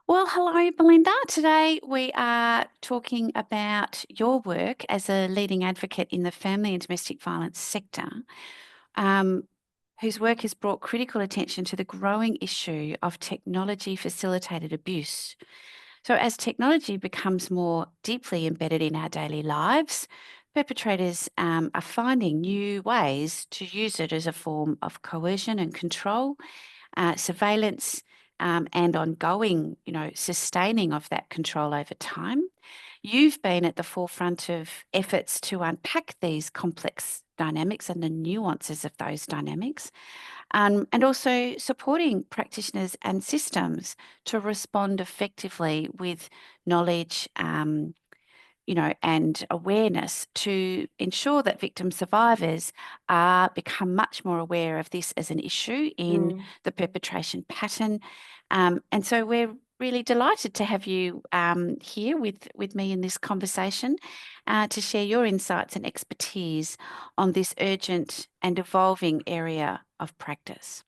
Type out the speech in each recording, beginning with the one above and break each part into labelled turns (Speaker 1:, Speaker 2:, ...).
Speaker 1: Well, hello, Belinda. Today we are talking about your work as a leading advocate in the family and domestic violence sector, um, whose work has brought critical attention to the growing issue of technology facilitated abuse. So, as technology becomes more deeply embedded in our daily lives, perpetrators are finding new ways to use it as a form of coercion and control, surveillance, and ongoing, sustaining of that control over time. You've been at the forefront of efforts to unpack these complex dynamics and the nuances of those dynamics, and also supporting practitioners and systems to respond effectively with knowledge, and awareness to ensure that victim survivors are become much more aware of this as an issue in
Speaker 2: Mm.
Speaker 1: the perpetration pattern. And so we're really delighted to have you here with me in this conversation to share your insights and expertise on this urgent and evolving area of practice.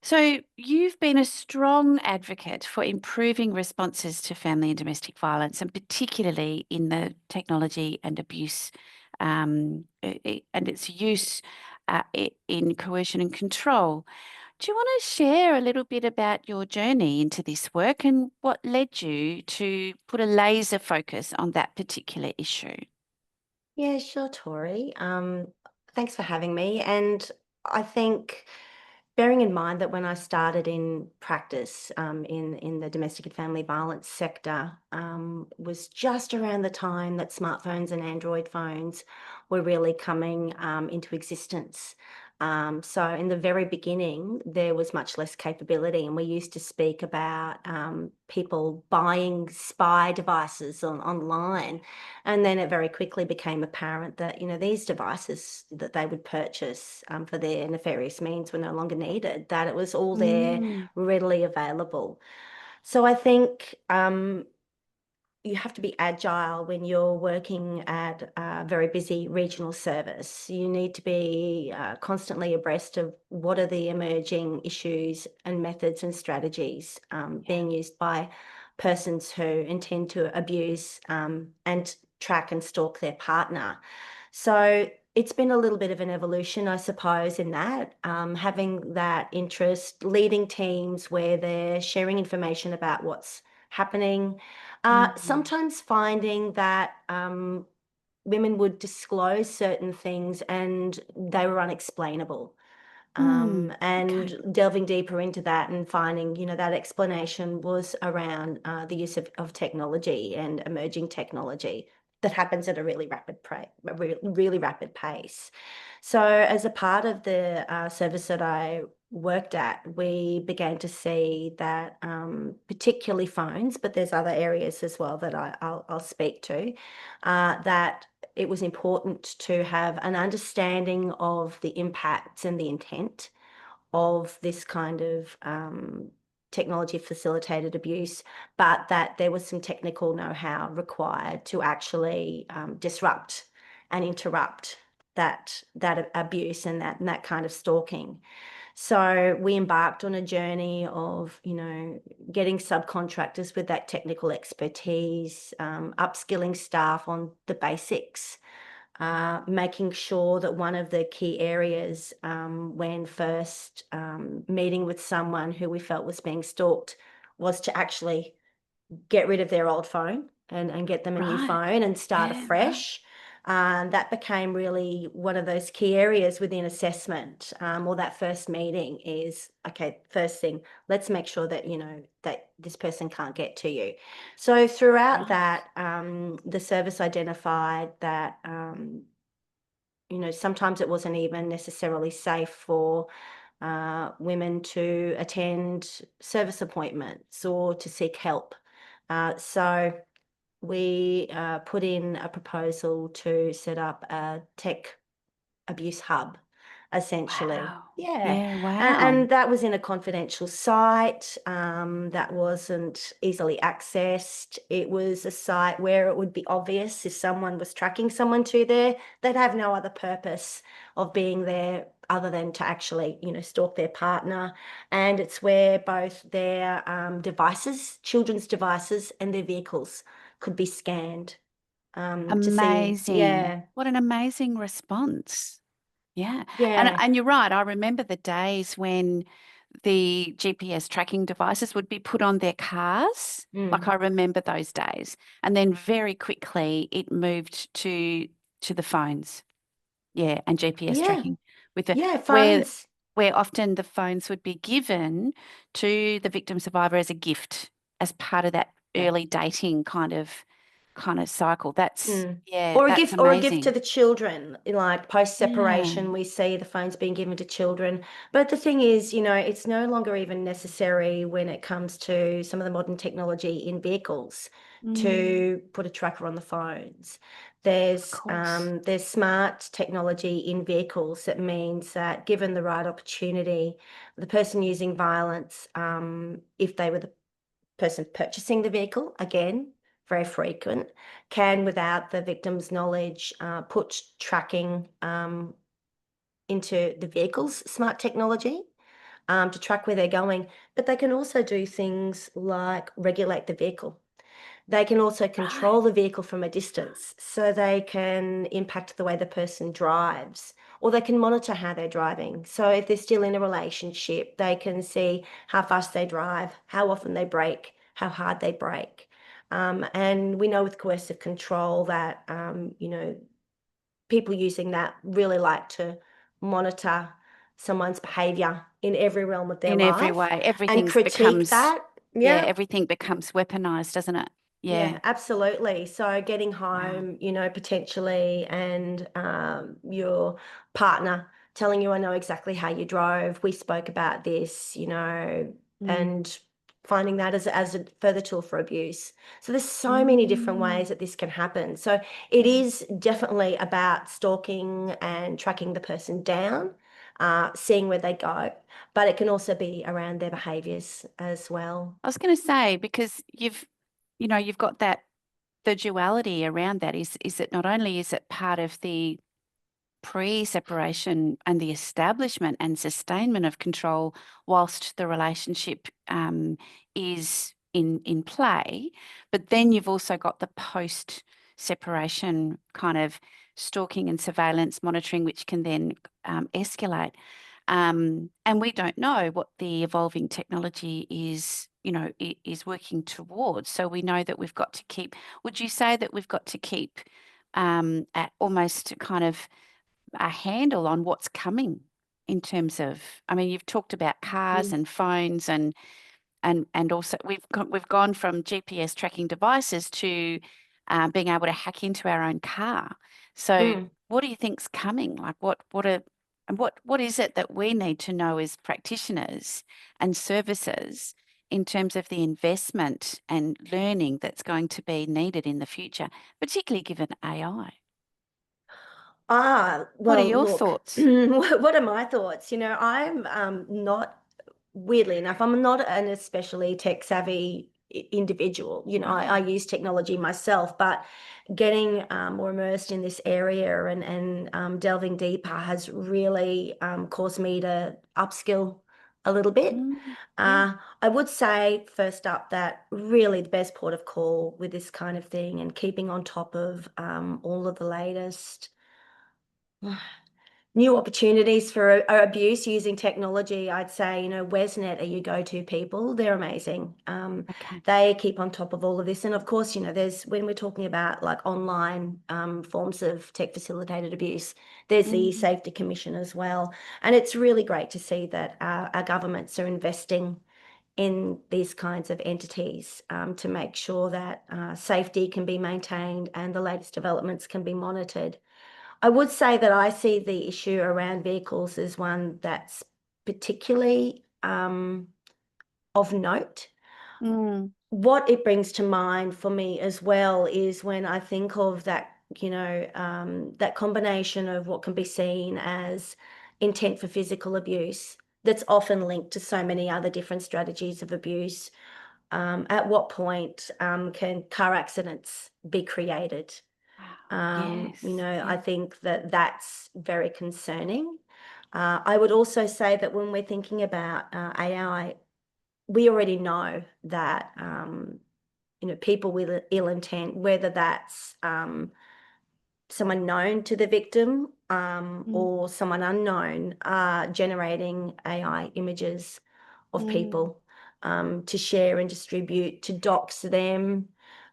Speaker 1: So, you've been a strong advocate for improving responses to family and domestic violence, and particularly in the technology and abuse and its use in coercion and control. Do you want to share a little bit about your journey into this work and what led you to put a laser focus on that particular issue?
Speaker 2: Yeah, sure, Tori. Thanks for having me. And I think bearing in mind that when I started in practice in the domestic and family violence sector was just around the time that smartphones and Android phones were really coming into existence. So in the very beginning, there was much less capability, and we used to speak about people buying spy devices online, and then it very quickly became apparent that, these devices that they would purchase for their nefarious means were no longer needed, that it was all there
Speaker 1: Mm,
Speaker 2: readily available. So I think you have to be agile when you're working at a very busy regional service. You need to be constantly abreast of what are the emerging issues and methods and strategies
Speaker 1: yeah.
Speaker 2: being used by persons who intend to abuse and track and stalk their partner. So it's been a little bit of an evolution, I suppose, in that, having that interest, leading teams where they're sharing information about what's happening,
Speaker 1: Mm,
Speaker 2: sometimes finding that women would disclose certain things and they were unexplainable.
Speaker 1: okay.
Speaker 2: And delving deeper into that and finding, that explanation was around the use of technology and emerging technology that happens at a really rapid pace. So, as a part of the service that I worked at, we began to see that, particularly phones, but there's other areas as well that I'll speak to, that it was important to have an understanding of the impacts and the intent of this kind of technology facilitated abuse, but that there was some technical know-how required to actually disrupt and interrupt that abuse and that kind of stalking. So we embarked on a journey of, getting subcontractors with that technical expertise, upskilling staff on the basics, making sure that one of the key areas when first meeting with someone who we felt was being stalked was to actually get rid of their old phone and get them a new
Speaker 1: Right.
Speaker 2: phone and start
Speaker 1: Yeah, right.
Speaker 2: afresh. That became really one of those key areas within assessment, or that first meeting is, okay, first thing, let's make sure that, that this person can't get to you. So throughout
Speaker 1: Right.
Speaker 2: that, the service identified that, sometimes it wasn't even necessarily safe for women to attend service appointments or to seek help. So we put in a proposal to set up a tech abuse hub, essentially.
Speaker 1: Wow.
Speaker 2: Yeah,
Speaker 1: Yeah,
Speaker 2: and
Speaker 1: wow.
Speaker 2: that was in a confidential site that wasn't easily accessed. It was a site where it would be obvious if someone was tracking someone to there, they'd have no other purpose of being there other than to actually, stalk their partner. And it's where both their devices, children's devices, and their vehicles could be scanned to see.
Speaker 1: Amazing.
Speaker 2: Yeah,
Speaker 1: What an amazing response. Yeah.
Speaker 2: yeah,
Speaker 1: And you're right. I remember the days when the GPS tracking devices would be put on their cars. Like
Speaker 2: mm,
Speaker 1: I remember those days. And then very quickly it moved to the phones. Yeah, and GPS
Speaker 2: yeah,
Speaker 1: tracking with the
Speaker 2: yeah.
Speaker 1: where
Speaker 2: Phones.
Speaker 1: where often the phones would be given to the victim survivor as a gift, as part of that
Speaker 2: Yeah.
Speaker 1: early dating kind of cycle. That's
Speaker 2: Mm.
Speaker 1: yeah, that's
Speaker 2: Or a gift to
Speaker 1: amazing.
Speaker 2: the children. Like post
Speaker 1: Yeah.
Speaker 2: separation, we see the phones being given to children. But the thing is, it's no longer even necessary when it comes to some of the modern technology in vehicles
Speaker 1: Mm,
Speaker 2: to put a tracker on the phones.
Speaker 1: of course.
Speaker 2: There's smart technology in vehicles that means that given the right opportunity, the person using violence, if they were the person purchasing the vehicle, again, very frequent, can, without the victim's knowledge, put tracking into the vehicle's smart technology to track where they're going. But they can also do things like regulate the vehicle. They can also
Speaker 1: Right.
Speaker 2: control the vehicle from a distance, so they can impact the way the person drives, or they can monitor how they're driving. So if they're still in a relationship, they can see how fast they drive, how often they brake, how hard they brake. And we know with coercive control that, people using that really like to monitor someone's behavior in every realm of their
Speaker 1: In every
Speaker 2: life
Speaker 1: way.
Speaker 2: and
Speaker 1: Everything's
Speaker 2: critique
Speaker 1: becomes
Speaker 2: that.
Speaker 1: yeah,
Speaker 2: Yeah.
Speaker 1: everything becomes weaponized, doesn't it? Yeah.
Speaker 2: Yeah, absolutely. So getting
Speaker 1: Wow.
Speaker 2: home, potentially, and your partner telling you, I know exactly how you drove. We spoke about this,
Speaker 1: Mm.
Speaker 2: and finding that as a further tool for abuse. So there's so many different
Speaker 1: Mm.
Speaker 2: ways that this can happen. So it
Speaker 1: Yeah.
Speaker 2: is definitely about stalking and tracking the person down, seeing where they go, but it can also be around their behaviors as well.
Speaker 1: I was going to say, because you've got that the duality around that is that not only is it part of the pre-separation and the establishment and sustainment of control whilst the relationship is in play, but then you've also got the post-separation kind of stalking and surveillance monitoring, which can then escalate. And we don't know what the evolving technology is working towards. So we know that we've got to keep. Would you say that we've got to keep at almost kind of a handle on what's coming in terms of, I mean, you've talked about cars
Speaker 2: Mm,
Speaker 1: and phones and also we've gone from GPS tracking devices to being able to hack into our own car. So
Speaker 2: mm.
Speaker 1: what do you think's coming? Like what is it that we need to know as practitioners and services in terms of the investment and learning that's going to be needed in the future, particularly given AI? What are
Speaker 2: Well,
Speaker 1: your
Speaker 2: look,
Speaker 1: thoughts?
Speaker 2: what are my thoughts? I'm not, weirdly enough, I'm not an especially tech savvy individual. I
Speaker 1: Right.
Speaker 2: use technology myself, but getting more immersed in this area and delving deeper has really caused me to upskill a little bit.
Speaker 1: Mm, yeah.
Speaker 2: Uh, I would say, first up, that really the best port of call with this kind of thing and keeping on top of all of the latest new opportunities for abuse using technology. I'd say, Wesnet are your go-to people. They're amazing.
Speaker 1: Okay.
Speaker 2: They keep on top of all of this. And of course, there's, when we're talking about like online forms of tech facilitated abuse, there's the
Speaker 1: Mm,
Speaker 2: Safety Commission as well. And it's really great to see that our governments are investing in these kinds of entities to make sure that safety can be maintained and the latest developments can be monitored. I would say that I see the issue around vehicles as one that's particularly of note.
Speaker 1: mm,
Speaker 2: What it brings to mind for me as well is when I think of that, that combination of what can be seen as intent for physical abuse that's often linked to so many other different strategies of abuse. At what point can car accidents be created?
Speaker 1: wow. Yes.
Speaker 2: I
Speaker 1: Yeah.
Speaker 2: think that that's very concerning. I would also say that when we're thinking about AI, we already know that people with ill intent, whether that's someone known to the victim
Speaker 1: Mm,
Speaker 2: or someone unknown, are generating AI images of
Speaker 1: mm,
Speaker 2: people to share and distribute, to dox them.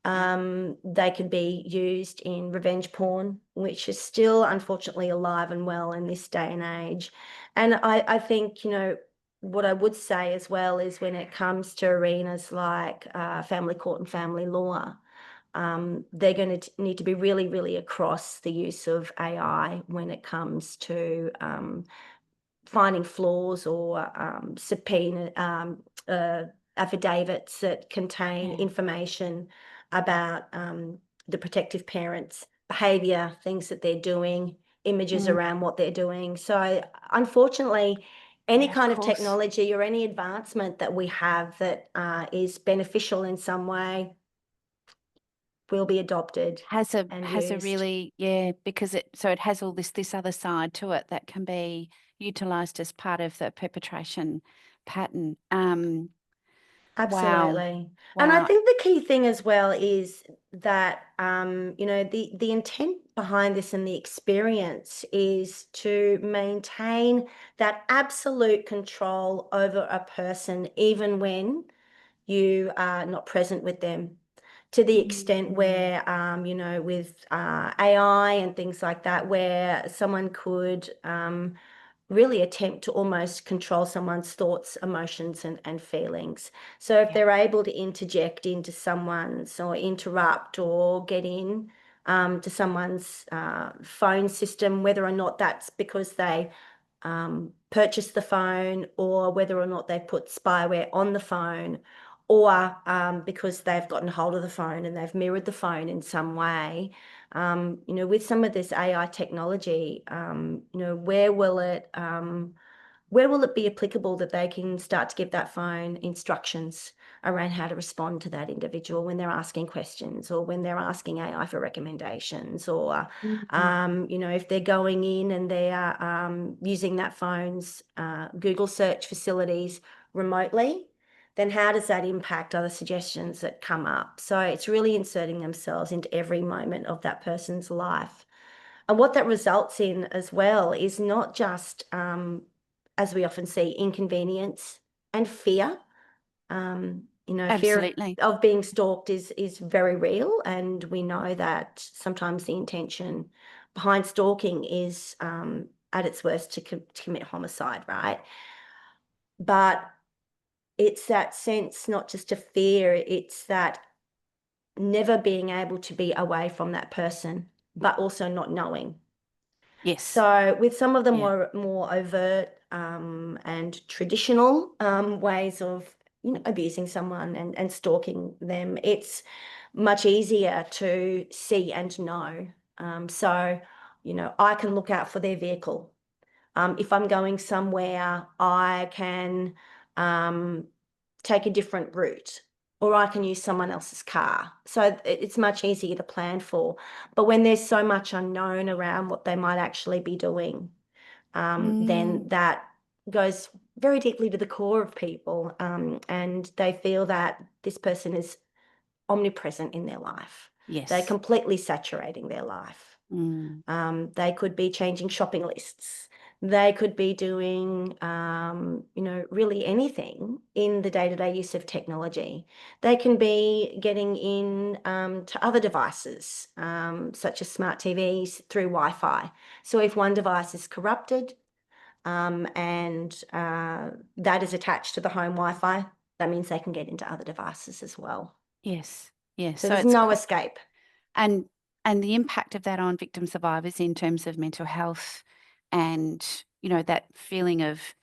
Speaker 1: yeah.
Speaker 2: They could be used in revenge porn, which is still unfortunately alive and well in this day and age. And I think, what I would say as well is when it comes to arenas like family court and family law, they're going to need to be really, really across the use of AI when it comes to finding flaws or subpoena affidavits that contain
Speaker 1: Yeah.
Speaker 2: information about the protective parents' behaviour, things that they're doing, images
Speaker 1: Mm,
Speaker 2: around what they're doing. So, unfortunately, any
Speaker 1: yeah, of
Speaker 2: kind of
Speaker 1: course.
Speaker 2: technology or any advancement that we have that is beneficial in some way will be adopted and
Speaker 1: Has a
Speaker 2: used.
Speaker 1: really, yeah, because it has all this other side to it that can be utilized as part of the perpetration pattern. Wow.
Speaker 2: Absolutely. And I
Speaker 1: Wow.
Speaker 2: think the key thing as well is that the intent behind this and the experience is to maintain that absolute control over a person, even when you are not present with them. To the extent
Speaker 1: Mm,
Speaker 2: where, with AI and things like that, where someone could really attempt to almost control someone's thoughts, emotions, and feelings. So if
Speaker 1: yeah.
Speaker 2: they're able to interject into someone's or interrupt or get in to someone's phone system, whether or not that's because they purchased the phone or whether or not they put spyware on the phone or because they've gotten hold of the phone and they've mirrored the phone in some way. With some of this AI technology, where will it be applicable that they can start to give that phone instructions around how to respond to that individual when they're asking questions or when they're asking AI for recommendations or
Speaker 1: Mm,
Speaker 2: if they're going in and they are using that phone's Google search facilities remotely, then how does that impact other suggestions that come up? So it's really inserting themselves into every moment of that person's life. And what that results in as well is not just, as we often see, inconvenience and fear. Fear
Speaker 1: absolutely.
Speaker 2: of being stalked is very real, and we know that sometimes the intention behind stalking is at its worst to commit homicide, right? But it's that sense not just of fear, it's that never being able to be away from that person, but also not knowing.
Speaker 1: Yes.
Speaker 2: So with some of the
Speaker 1: Yeah.
Speaker 2: more overt and traditional ways of abusing someone and stalking them, it's much easier to see and know. So, I can look out for their vehicle. If I'm going somewhere, I can um, take a different route or I can use someone else's car. So it's much easier to plan for. But when there's so much unknown around what they might actually be doing,
Speaker 1: Mm,
Speaker 2: then that goes very deeply to the core of people. And they feel that this person is omnipresent in their life. They're
Speaker 1: yes.
Speaker 2: completely saturating their life.
Speaker 1: Mm,
Speaker 2: They could be changing shopping lists. They could be doing, really anything in the day-to-day use of technology. They can be getting in to other devices, such as smart TVs through Wi-Fi. So if one device is corrupted and that is attached to the home Wi-Fi, that means they can get into other devices as well.
Speaker 1: yes. Yes.
Speaker 2: So
Speaker 1: So
Speaker 2: there's
Speaker 1: it's
Speaker 2: no
Speaker 1: quite,
Speaker 2: escape.
Speaker 1: and the impact of that on victim survivors in terms of mental health and that feeling of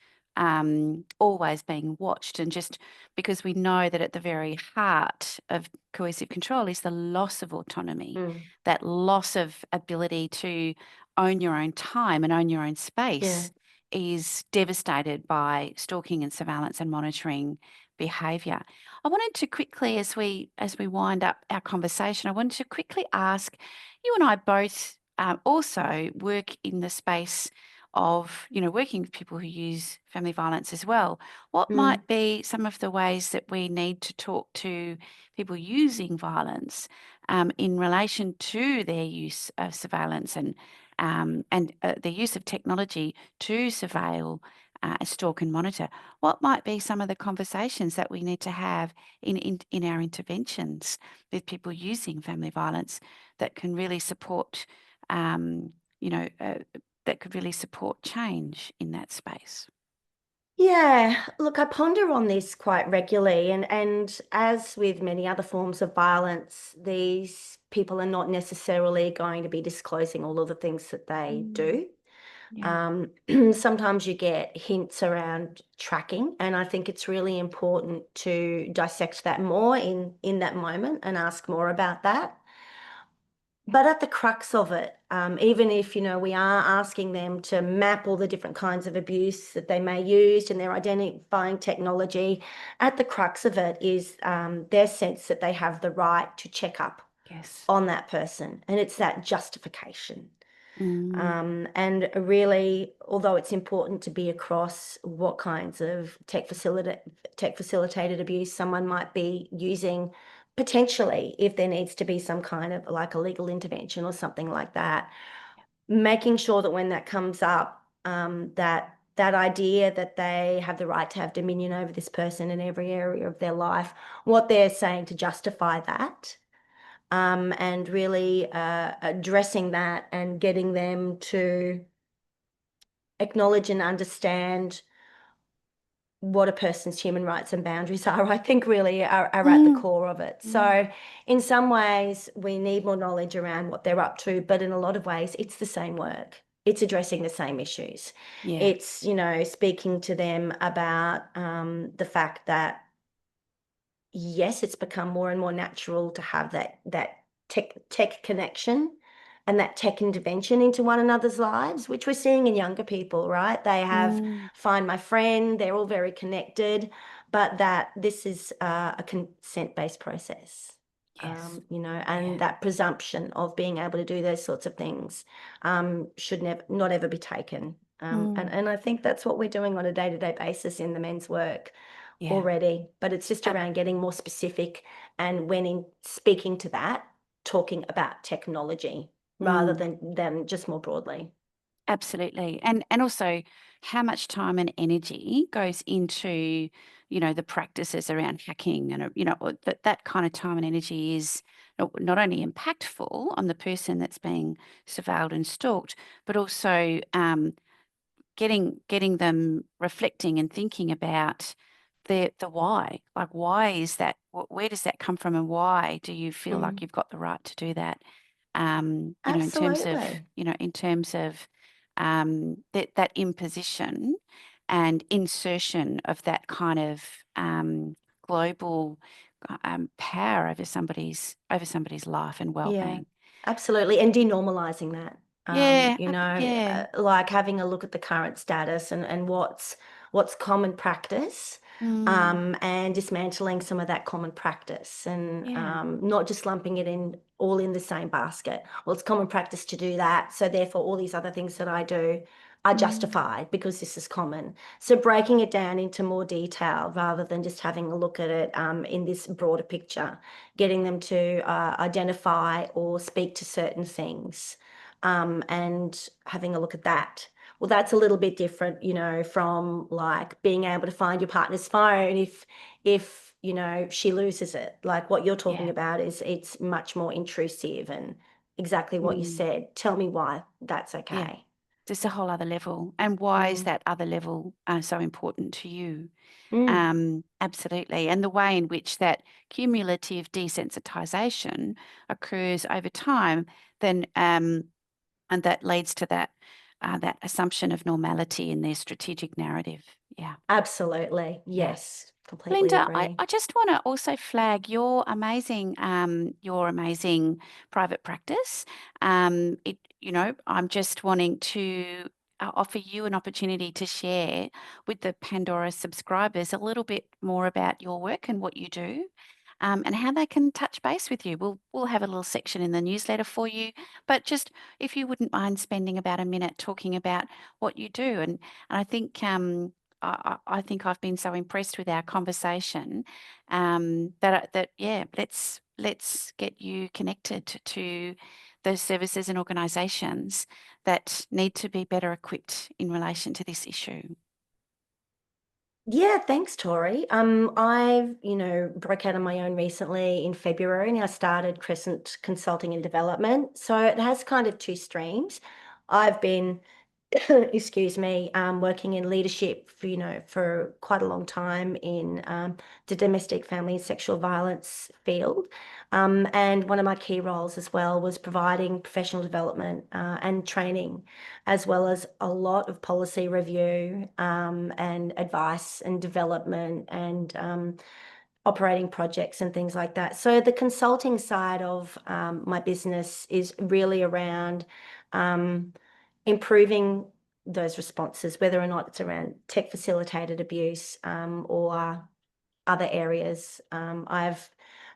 Speaker 1: always being watched, and just because we know that at the very heart of coercive control is the loss of autonomy,
Speaker 2: Mm,
Speaker 1: that loss of ability to own your own time and own your own
Speaker 2: yeah.
Speaker 1: space is devastated by stalking and surveillance and monitoring behavior. I wanted to quickly, as we wind up our conversation, I wanted to quickly ask, you and I both also work in the space of, working with people who use family violence as well, what
Speaker 2: Mm.
Speaker 1: might be some of the ways that we need to talk to people using violence in relation to their use of surveillance and the use of technology to surveil, stalk and monitor? What might be some of the conversations that we need to have in our interventions with people using family violence that can really support, you know, uh, that could really support change in that space?
Speaker 2: Yeah, look, I ponder on this quite regularly, and as with many other forms of violence, these people are not necessarily going to be disclosing all of the things that they
Speaker 1: Mm,
Speaker 2: do.
Speaker 1: yeah.
Speaker 2: Sometimes you get hints around tracking, and I think it's really important to dissect that more in that moment and ask more about that. But at the crux of it, even if, we are asking them to map all the different kinds of abuse that they may use and they're identifying technology, at the crux of it is their sense that they have the right to check up
Speaker 1: Yes.
Speaker 2: on that person. And it's that justification.
Speaker 1: Mm,
Speaker 2: And really, although it's important to be across what kinds of tech facilitated abuse someone might be using, potentially, if there needs to be some kind of like a legal intervention or something like that, making sure that when that comes up, that idea that they have the right to have dominion over this person in every area of their life, what they're saying to justify that, and really addressing that and getting them to acknowledge and understand what a person's human rights and boundaries are, I think really are at the
Speaker 1: mm,
Speaker 2: core of it.
Speaker 1: mm,
Speaker 2: So in some ways, we need more knowledge around what they're up to, but in a lot of ways, it's the same work. It's addressing the same issues.
Speaker 1: yeah.
Speaker 2: It's, speaking to them about the fact that yes, it's become more and more natural to have that tech connection and that tech intervention into one another's lives, which we're seeing in younger people, right? They have
Speaker 1: Mm,
Speaker 2: Find My Friend, they're all very connected, but that this is a consent-based process.
Speaker 1: yes.
Speaker 2: And
Speaker 1: Yeah.
Speaker 2: that presumption of being able to do those sorts of things should never, not ever be taken. And,
Speaker 1: Mm,
Speaker 2: and I think that's what we're doing on a day-to-day basis in the men's work
Speaker 1: yeah.
Speaker 2: already, but it's just
Speaker 1: Ab-
Speaker 2: around getting more specific and when in speaking to that, talking about technology rather
Speaker 1: mm.
Speaker 2: than just more broadly.
Speaker 1: Absolutely. And also how much time and energy goes into, the practices around hacking and, or that kind of time and energy is not only impactful on the person that's being surveilled and stalked, but also getting them reflecting and thinking about the why. Like, why is that? Where does that come from, and why do you feel like
Speaker 2: Mm.
Speaker 1: you've got the right to do that? In terms of,
Speaker 2: Absolutely.
Speaker 1: that imposition and insertion of that kind of global power over somebody's life and
Speaker 2: Yeah,
Speaker 1: well-being.
Speaker 2: absolutely. And denormalizing that,
Speaker 1: Yeah, yeah.
Speaker 2: like having a look at the current status and what's common practice,
Speaker 1: Mm,
Speaker 2: and dismantling some of that common practice and
Speaker 1: yeah.
Speaker 2: not just lumping it in all in the same basket. Well, it's common practice to do that, so therefore all these other things that I do are
Speaker 1: Mm,
Speaker 2: justified because this is common. So breaking it down into more detail rather than just having a look at it in this broader picture, getting them to identify or speak to certain things, and having a look at that. Well, that's a little bit different, from like being able to find your partner's phone if she loses it. Like what you're talking
Speaker 1: yeah.
Speaker 2: about is it's much more intrusive and exactly what you
Speaker 1: Mm,
Speaker 2: said. Tell me why that's
Speaker 1: yeah.
Speaker 2: okay.
Speaker 1: Just a whole other level. And why is
Speaker 2: Mm.
Speaker 1: that other level so important to you?
Speaker 2: Mm.
Speaker 1: Absolutely. And the way in which that cumulative desensitization occurs over time, then and that leads to that assumption of normality in their strategic narrative. Yeah.
Speaker 2: Absolutely.
Speaker 1: Yeah.
Speaker 2: Yes. Completely
Speaker 1: Belinda, I,
Speaker 2: agree.
Speaker 1: I just want to also flag your amazing private practice. I'm just wanting to offer you an opportunity to share with the Pandora subscribers a little bit more about your work and what you do. and how they can touch base with you. We'll have a little section in the newsletter for you, but just if you wouldn't mind spending about a minute talking about what you do. And I think I think I've been so impressed with our conversation that yeah, let's get you connected to those services and organisations that need to be better equipped in relation to this issue.
Speaker 2: Yeah, thanks, Tori. I've, broke out on my own recently in February, and I started Crescent Consulting and Development. So it has kind of two streams. I've been excuse me, working in leadership for quite a long time in the domestic family and sexual violence field. And one of my key roles as well was providing professional development and training, as well as a lot of policy review and advice and development and operating projects and things like that. So the consulting side of my business is really around improving those responses, whether or not it's around tech facilitated abuse or other areas. I've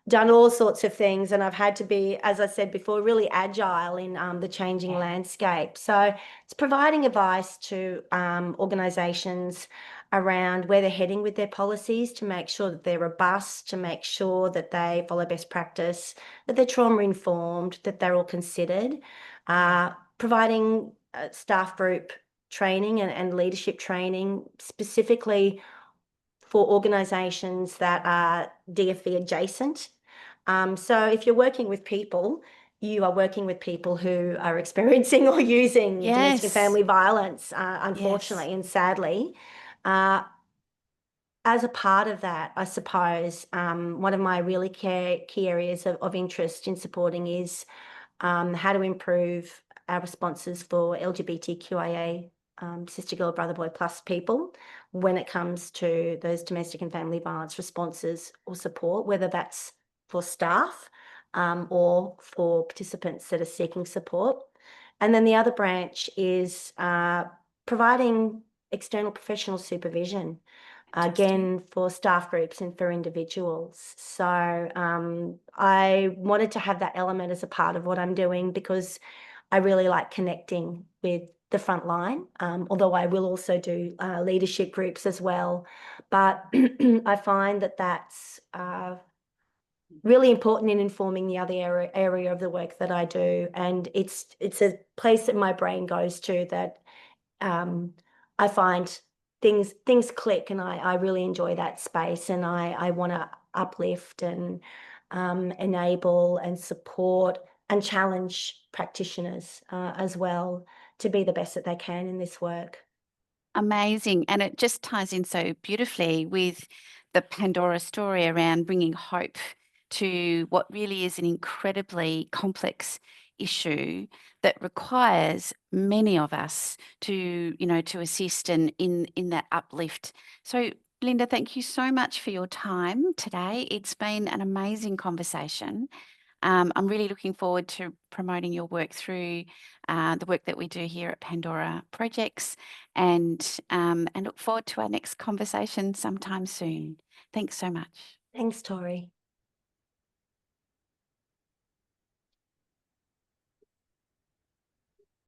Speaker 2: done all sorts of things, and I've had to be, as I said before, really agile in the changing landscape. So it's providing advice to organisations around where they're heading with their policies, to make sure that they're robust, to make sure that they follow best practice, that they're trauma informed, that they're all considered. Providing staff group training and leadership training specifically for organisations that are DFE adjacent. So if you're working with people, you are working with people who are experiencing or using domestic and
Speaker 1: Yes,
Speaker 2: family violence,
Speaker 1: yes.
Speaker 2: unfortunately and sadly. As a part of that, I suppose, one of my really key areas of interest in supporting is how to improve our responses for LGBTQIA, sister, girl, brother, boy plus people when it comes to those domestic and family violence responses or support, whether that's for staff or for participants that are seeking support. And then the other branch is providing external professional supervision, again, for staff groups and for individuals. So I wanted to have that element as a part of what I'm doing because I really like connecting with the front line, although I will also do leadership groups as well. But I find that that's really important in informing the other area of the work that I do. And it's a place that my brain goes to that I find things click, and I really enjoy that space, and I want to uplift and enable and support and challenge practitioners as well to be the best that they can in this work.
Speaker 1: Amazing. And it just ties in so beautifully with the Pandora story around bringing hope to what really is an incredibly complex issue that requires many of us to assist and in that uplift. So Belinda, thank you so much for your time today. It's been an amazing conversation. I'm really looking forward to promoting your work through the work that we do here at Pandora Projects, and look forward to our next conversation sometime soon. Thanks so much.
Speaker 2: Thanks, Tori.